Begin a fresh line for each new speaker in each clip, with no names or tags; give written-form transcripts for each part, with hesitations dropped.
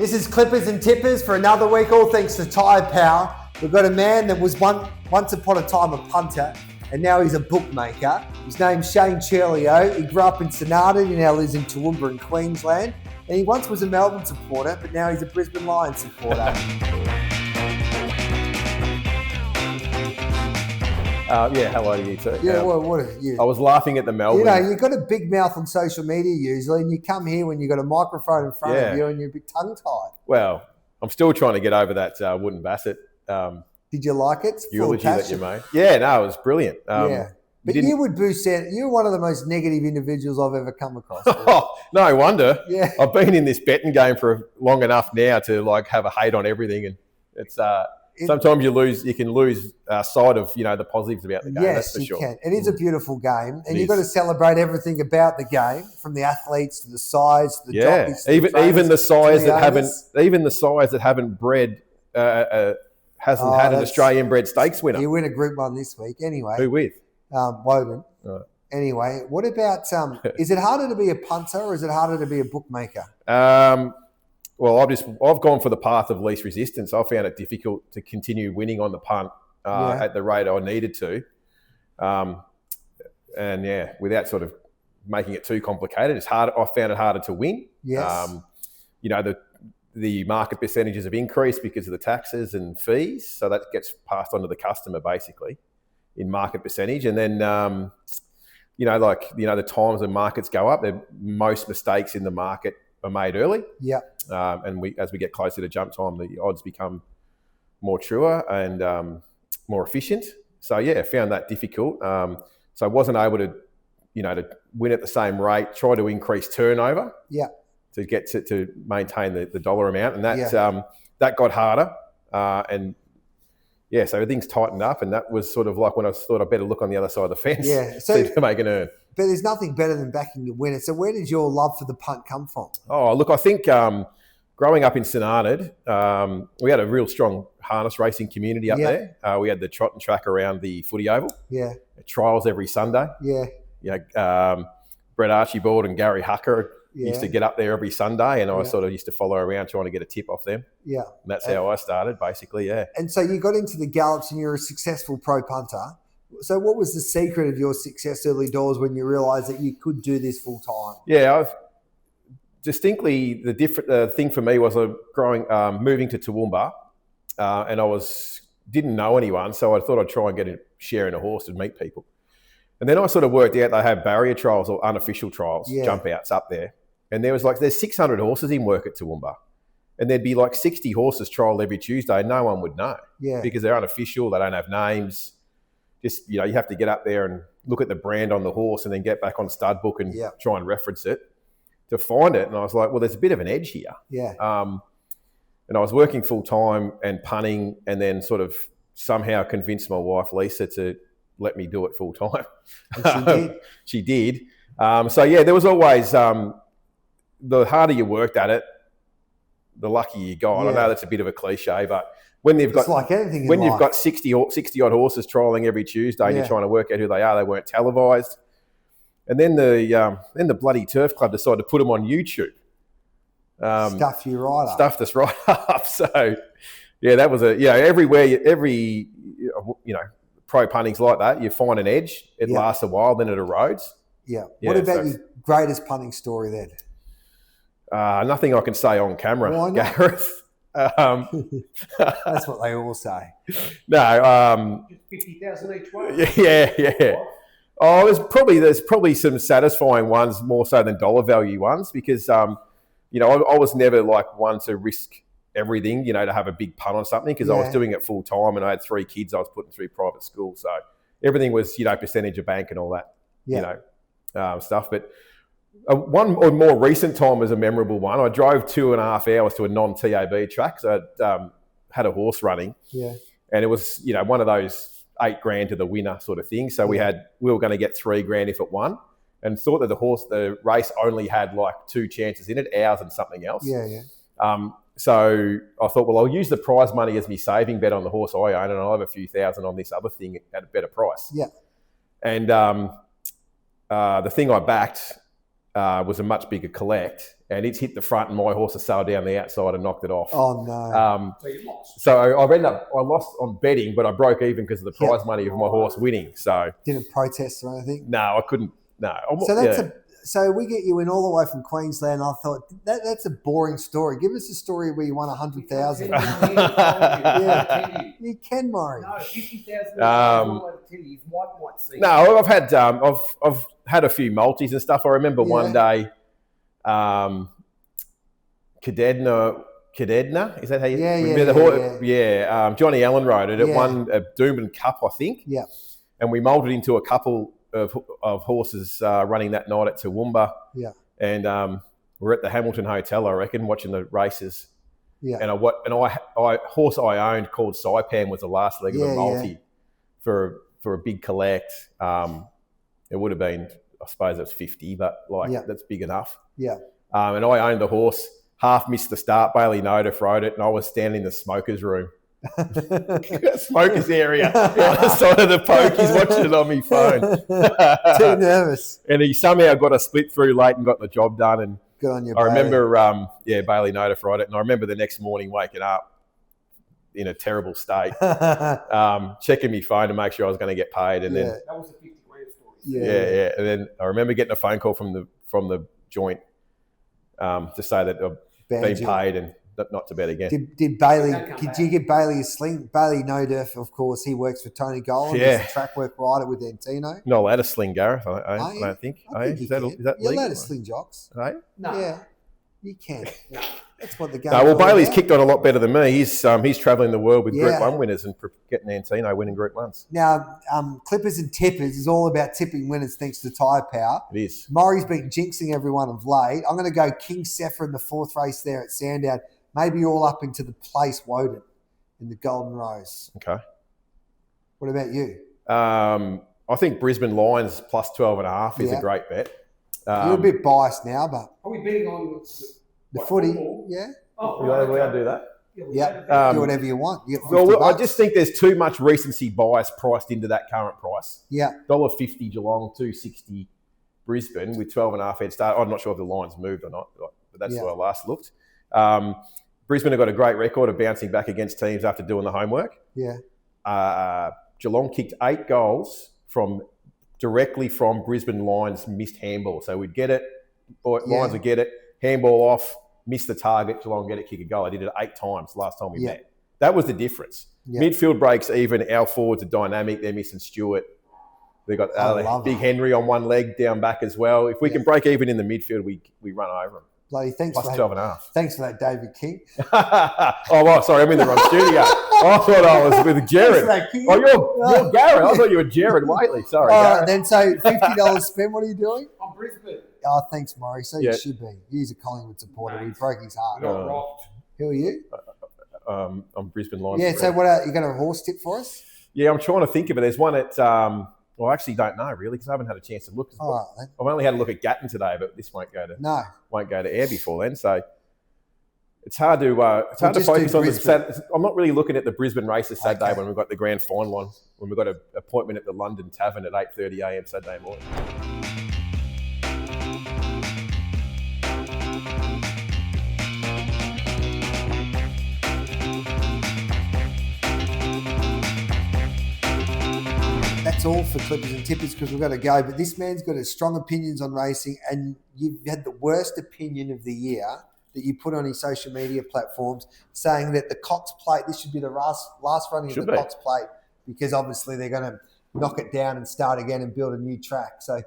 This is Clippers and Tippers for another week, all thanks to Tyre Power. We've got a man that was once upon a time a punter, and now he's a bookmaker. His name's Ciurleo. He grew up in Sonata, he now lives in Toowoomba in Queensland. And he once was a Melbourne supporter, but now he's a Brisbane Lions supporter.
Hello to you too.
Yeah, what are you?
I was laughing at the Melbourne.
You know, you've got a big mouth on social media usually, and you come here when you've got a microphone in front of you and you're a bit tongue-tied.
Well, I'm still trying to get over that wooden basset.
Did you like it?
Eulogy that you made. Yeah, no, it was brilliant.
But you would boost out. You're one of the most negative individuals I've ever come across.
Oh, no wonder.
Yeah.
I've been in this betting game for long enough now to have a hate on everything, and it's sometimes you can lose sight of the positives about the game.
Yes,
that's for sure.
Can. It is a beautiful game, and you've got to celebrate everything about the game, from the athletes to the size, to the jockeys,
even the size that haven't bred hasn't had an Australian bred stakes winner.
You win a Group 1 this week, anyway.
Who with?
Woden.
Right.
Anyway, what about, is it harder to be a punter or is it harder to be a bookmaker?
Well, I've gone for the path of least resistance. I found it difficult to continue winning on the punt at the rate I needed to. Without sort of making it too complicated. It's hard. I found it harder to win.
Yes.
The market percentages have increased because of the taxes and fees. So that gets passed on to the customer basically in market percentage. And then, the times when markets go up, most mistakes in the market are made early.
Yeah.
As we get closer to jump time, the odds become more truer and more efficient. So I found that difficult. So I wasn't able to win at the same rate. Try to increase turnover.
Yeah.
To get to maintain the dollar amount, and that got harder. So everything's tightened up, and that was sort of like when I thought I'd better look on the other side of the fence to make an earn.
But there's nothing better than backing your winner. So where did your love for the punt come from?
Oh, look, I think growing up in Sonata, we had a real strong harness racing community up there. We had the trot and track around the footy oval.
Yeah.
Trials every Sunday.
Yeah.
Brett Archibald and Gary Hucker used to get up there every Sunday, and I sort of used to follow around trying to get a tip off them.
Yeah.
And that's how I started, basically,
And so you got into the gallops and you're a successful pro punter. So what was the secret of your success early doors when you realised that you could do this full time?
Yeah, distinctly the different thing for me was moving to Toowoomba, and I didn't know anyone, so I thought I'd try and get a share in a horse and meet people. And then I sort of worked out they have barrier trials or unofficial trials, jump outs up there. And there's 600 horses in work at Toowoomba. And there'd be 60 horses trialled every Tuesday. No one would know because they're unofficial. They don't have names. Just, you have to get up there and look at the brand on the horse and then get back on stud book and try and reference it to find it. And I was like, well, there's a bit of an edge here.
Yeah.
And I was working full time and punting, and then sort of somehow convinced my wife, Lisa, to let me do it full time.
And
she did. There was always, the harder you worked at it, the luckier you got. I know that's a bit of a cliche, but when you've got 60 odd horses trialling every Tuesday and you're trying to work out who they are, they weren't televised. And then the bloody Turf Club decided to put them on YouTube.
Stuff you right up.
Stuffed us right up. So that was every pro punting's like that. You find an edge, it lasts a while, then it erodes.
Yeah. What about your greatest punting story then?
Nothing I can say on camera,
Why not?
Gareth.
That's what they all say.
No.
50,000 each way.
Yeah. Oh, there's probably some satisfying ones more so than dollar value ones because, I was never one to risk everything, to have a big punt on something because I was doing it full time and I had 3 kids I was putting through private school. So everything was, percentage of bank and all that, stuff. But one or more recent time was a memorable one. I drove 2.5 hours to a non-TAB track. So I had a horse running.
Yeah.
And it was, one of those $8,000 to the winner sort of thing. So we were going to get $3,000 if it won. And thought that the race only had 2 chances in it, ours and something else. So I thought, well, I'll use the prize money as my saving bet on the horse I own, and I'll have a few thousand on this other thing at a better price.
Yeah.
And the thing I backed was a much bigger collect, and it's hit the front, and my horse has sailed down the outside and knocked it off.
Oh no!
So you lost.
So I lost on betting, but I broke even because of the prize money of my horse winning. So
Didn't protest or anything.
no, I couldn't. No.
So so we get you in all the way from Queensland. I thought that's a boring story. Give us a story where you won 100,000. Yeah, you can, Murray.
No, 50,000. His wife might see.
No, I've had a few multis and stuff. I remember one day, Cadedna, is that how you? Johnny Allen rode it. It won a Doomben Cup, I think.
Yeah.
And we moulded into a couple of horses running that night at Toowoomba.
Yeah.
And we're at the Hamilton Hotel, I reckon, watching the races.
Yeah.
And horse I owned called Saipan was the last leg of a multi for a big collect. It would have been, I suppose it's 50, but that's big enough.
Yeah.
And I owned the horse, half missed the start. Bailey Notiff rode it, and I was standing in the smokers room. Smokers area on the side of the poke. He's watching it on my phone.
Too nervous.
And he somehow got a split through late and got the job done. And
good on you,
I remember, Bailey Notiff rode it. And I remember the next morning waking up in a terrible state, checking my phone to make sure I was going to get paid. And then
that was a 50 grand story.
Yeah. And then I remember getting a phone call from the joint to say that I've been paid and not to bet again.
Did Bailey? Did you give Bailey a sling? Bailey Notiff, of course, he works for Tony Golan.
Yeah,
he's a track work rider with Antino.
Not allowed to sling, Gareth. I don't think. Is that
You're
legal?
allowed to sling jocks.
Right?
No.
Yeah, you can.
No.
That's what the game.
No, well, Bailey's kicked on a lot better than me. He's travelling the world with Group 1 winners and getting Antino winning Group 1s.
Now, Clippers and Tippers is all about tipping winners thanks to Tyre Power.
It is.
Murray's been jinxing everyone of late. I'm going to go King Sefer in the 4th race there at Sandown. Maybe all up into the place Woden in the Golden Rose.
Okay.
What about you?
I think Brisbane Lions plus 12.5 is a great bet.
You're a bit biased now, but
Are we betting on
the footy?
Football?
Yeah.
Oh,
We allowed to do that?
Yeah. Do whatever you want. You get
Well, I
$50.
just think there's too much recency bias priced into that current price.
Yeah.
$1.50 Geelong, $2.60 Brisbane with 12.5 head start. I'm not sure if the Lions moved or not, but that's where I last looked. Brisbane have got a great record of bouncing back against teams after doing the homework.
Yeah.
Geelong kicked 8 goals directly from Brisbane Lions missed handball. So we'd get it, Lions would get it, handball off, miss the target, Geelong get it, kick a goal. I did it 8 times last time we met. That was the difference. Yeah. Midfield breaks even. Our forwards are dynamic. They're missing Stewart. They've got Big Henry on one leg down back as well. If we can break even in the midfield, we run over them.
Bloody thanks
plus
for
12.5.
Thanks for that, David King.
Sorry, I'm in the wrong studio. I thought I was with Jared. You're Gareth. I thought you were Jared Waitley. Sorry.
Then so $50 spent. What are you doing?
I'm Brisbane.
Oh, thanks, Murray. So you should be. He's a Collingwood supporter. We broke his heart.
Got rocked.
Who are you?
I'm Brisbane Lions.
Yeah. So what? You got a horse tip for us?
Yeah, I'm trying to think of it. There's one at. Well, I actually don't know really because I haven't had a chance to look.
All right,
I've only had a look at Gatton today, but this won't go to air before then. So it's hard to focus on the. I'm not really looking at the Brisbane races Saturday when we've got the grand final on. When we've got an appointment at the London Tavern at 8:30 a.m. Saturday morning.
That's all for Clippers and Tippers because we've got to go. But this man's got strong opinions on racing, and you've had the worst opinion of the year that you put on his social media platforms, saying that the Cox Plate, this should be the last running of the Cox Plate, because obviously they're going to knock it down and start again and build a new track. So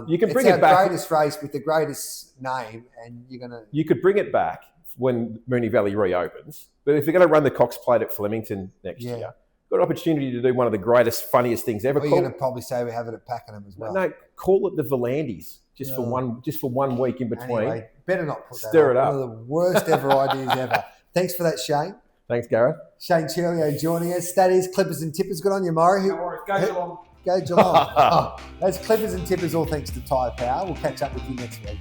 you can bring it back.
It's our greatest race with the greatest name, and you're going to.
You could bring it back when Moonee Valley reopens, but if you're going to run the Cox Plate at Flemington next year. Got an opportunity to do one of the greatest, funniest things ever.
Well, you're going to probably say we have it at Pakenham as well.
No, call it the Volandis for 1 week in between.
Anyway, better not put that
Stir it up.
One of the worst ever ideas ever. Thanks for that, Shane.
Thanks, Gareth.
Shane Ciurleo joining us. That is Clippers and Tippers. Good on you, Murray.
No worries. Go Geelong.
Go Geelong. That's Clippers and Tippers, all thanks to Tyre Power. We'll catch up with you next week.